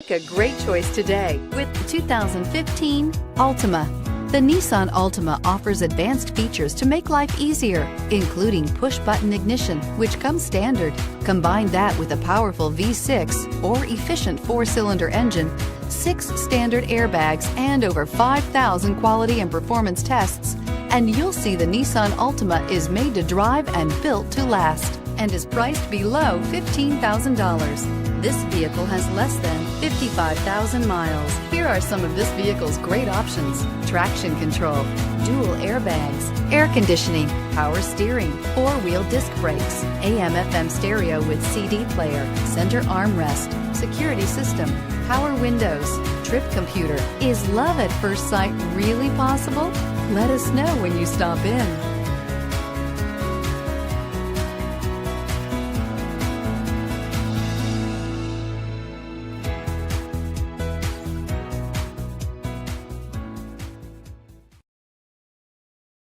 Make a great choice today with the 2015 Altima. The Nissan Altima offers advanced features to make life easier, including push-button ignition, which comes standard. Combine that with a powerful V6 or efficient 4-cylinder engine, 6 standard airbags, and over 5,000 quality and performance tests, and you'll see the Nissan Altima is made to drive and built to last, and is priced below $15,000. This vehicle has less than 55,000 miles. Here are some of this vehicle's great options: traction control, dual airbags, air conditioning, power steering, 4-wheel disc brakes, AM/FM stereo with CD player, center armrest, security system, power windows, trip computer. Is love at first sight really possible? Let us know when you stop in.